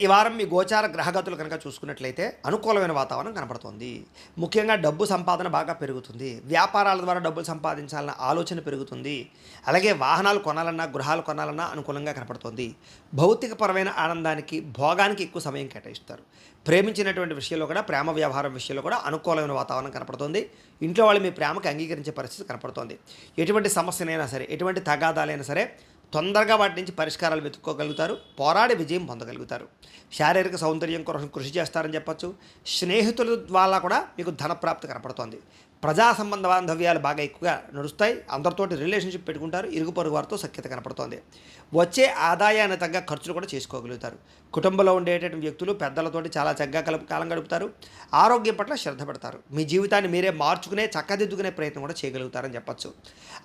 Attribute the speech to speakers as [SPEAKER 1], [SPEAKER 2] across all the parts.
[SPEAKER 1] ఈ వారం మీ గోచార గ్రహగతులు కనుక చూసుకున్నట్లయితే అనుకూలమైన వాతావరణం కనపడుతుంది. ముఖ్యంగా డబ్బు సంపాదన బాగా పెరుగుతుంది. వ్యాపారాల ద్వారా డబ్బులు సంపాదించాలన్న ఆలోచన పెరుగుతుంది. అలాగే వాహనాలు కొనాలన్నా, గృహాలు కొనాలన్నా అనుకూలంగా కనపడుతుంది. భౌతికపరమైన ఆనందానికి, భోగానికి ఎక్కువ సమయం కేటాయిస్తారు. ప్రేమించినటువంటి విషయంలో కూడా, ప్రేమ వ్యవహారం విషయంలో కూడా అనుకూలమైన వాతావరణం కనపడుతుంది. ఇంట్లో వాళ్ళు మీ ప్రేమకు అంగీకరించే పరిస్థితి కనపడుతుంది. ఎటువంటి సమస్యనైనా సరే, ఎటువంటి తగాదాలైనా సరే తొందరగా వాటి నుంచి పరిష్కారాలు వెతుక్కోగలుగుతారు. పోరాడి విజయం పొందగలుగుతారు. శారీరక సౌందర్యం కోసం కృషి చేస్తారని చెప్పచ్చు. స్నేహితుల ద్వారా కూడా మీకు ధనప్రాప్తి కనపడుతోంది. ప్రజా సంబంధ బాంధవ్యాలు బాగా ఎక్కువగా నడుస్తాయి. అందరితోటి రిలేషన్షిప్ పెట్టుకుంటారు. ఇరుగు పొరుగు వారితో సఖ్యత కనపడుతోంది. వచ్చే ఆదాయాన్ని తగ్గ ఖర్చులు కూడా చేసుకోగలుగుతారు. కుటుంబంలో ఉండేటటువంటి వ్యక్తులు పెద్దలతోటి చాలా చక్కగా కాలం గడుపుతారు. ఆరోగ్యం పట్ల శ్రద్ధ పెడతారు. మీ జీవితాన్ని మీరే మార్చుకునే, చక్కదిద్దుకునే ప్రయత్నం కూడా చేయగలుగుతారని చెప్పచ్చు.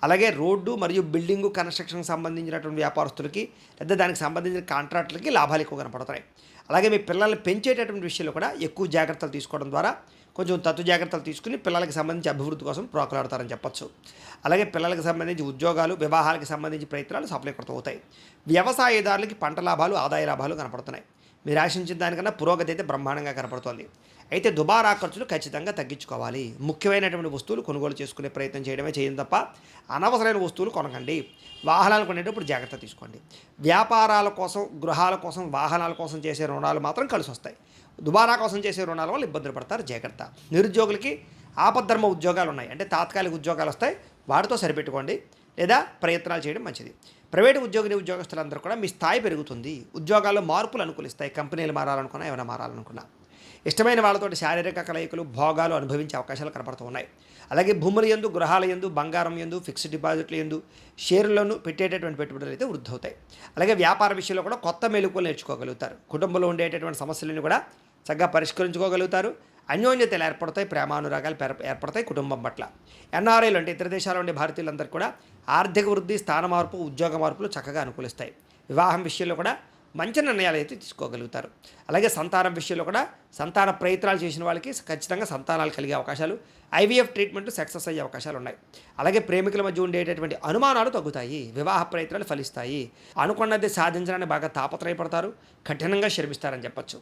[SPEAKER 1] అలాగే రోడ్డు మరియు బిల్డింగు కన్స్ట్రక్షన్కి సంబంధించినటువంటి వ్యాపారస్తులకి, లేదా దానికి సంబంధించిన కాంట్రాక్టులకి లాభాలు ఎక్కువ కనపడతాయి. అలాగే మీ పిల్లల్ని పెంచేటటువంటి విషయంలో కూడా ఎక్కువ జాగ్రత్తలు తీసుకోవడం ద్వారా కొంచెం తత్తు జాగ్రత్తలు తీసుకుని పిల్లలకి సంబంధించి అభివృద్ధి కోసం ప్రోకలాడతారని చెప్పచ్చు. అలాగే పిల్లలకు సంబంధించి ఉద్యోగాలు, వివాహాలకు సంబంధించి ప్రయత్నాలు సఫలీకృతం అవుతాయి. వ్యవసాయదారులకి పంట లాభాలు, ఆదాయ లాభాలు కనపడుతున్నాయి. మీరు ఆశించిన దానికన్నా పురోగతి అయితే బ్రహ్మాండంగా కనపడుతోంది. అయితే దుబారా ఖర్చులు ఖచ్చితంగా తగ్గించుకోవాలి. ముఖ్యమైనటువంటి వస్తువులు కొనుగోలు చేసుకునే ప్రయత్నం చేయడమే చేయండి తప్ప అనవసరమైన వస్తువులు కొనకండి. వాహనాలు కొనేటప్పుడు జాగ్రత్త తీసుకోండి. వ్యాపారాల కోసం, గృహాల కోసం, వాహనాల కోసం చేసే రుణాలు మాత్రం కలిసి వస్తాయి. దుబారా కోసం చేసే రుణాల వల్ల ఇబ్బందులు పడతారు. జాగ్రత్త. నిరుద్యోగులకి ఆపద్ధర్మ ఉద్యోగాలు ఉన్నాయి, అంటే తాత్కాలిక ఉద్యోగాలు వస్తాయి. వాటితో సరిపెట్టుకోండి లేదా ప్రయత్నాలు చేయడం మంచిది. ప్రైవేటు ఉద్యోగస్తులందరూ కూడా మీ స్థాయి పెరుగుతుంది. ఉద్యోగాల్లో మార్పులు అనుకూలిస్తాయి. కంపెనీలు మారాలనుకున్నా, ఏమైనా మారాలనుకున్నా ఇష్టమైన వాళ్ళతోటి శారీరక కలయికలు, భోగాలు అనుభవించే అవకాశాలు కనపడుతూ ఉన్నాయి. అలాగే భూముల యందు, గృహాల యందు, బంగారం యందు, ఫిక్స్డ్ డిపాజిట్ల యందు, షేర్లను పెట్టేటటువంటి పెట్టుబడులు అయితే వృద్ధి అవుతాయి. అలాగే వ్యాపార విషయంలో కూడా కొత్త మెలకువలు నేర్చుకోగలుగుతారు. కుటుంబంలో ఉండేటటువంటి సమస్యలను కూడా చక్కగా పరిష్కరించుకోగలుగుతారు. అన్యోన్యతలు ఏర్పడతాయి. ప్రేమానురాగాలు ఏర్పడతాయి కుటుంబం పట్ల. ఎన్ఆర్ఐలు అంటే ఇతర దేశాల్లో ఉండే భారతీయులందరూ కూడా ఆర్థిక వృద్ధి, స్థాన మార్పు, ఉద్యోగ మార్పులు చక్కగా అనుకూలిస్తాయి. వివాహం విషయంలో కూడా మంచి నిర్ణయాలు అయితే తీసుకోగలుగుతారు. అలాగే సంతానం విషయంలో కూడా సంతాన ప్రయత్నాలు చేసిన వాళ్ళకి ఖచ్చితంగా సంతానాలు కలిగే అవకాశాలు, ఐవీఎఫ్ ట్రీట్మెంట్ సక్సెస్ అయ్యే అవకాశాలు ఉన్నాయి. అలాగే ప్రేమికుల మధ్య ఉండేటటువంటి అనుమానాలు తగ్గుతాయి. వివాహ ప్రయత్నాలు ఫలిస్తాయి. అనుకున్నది సాధించడానికి బాగా తాపత్రయపడతారు. కఠినంగా శ్రమిస్తారని చెప్పచ్చు.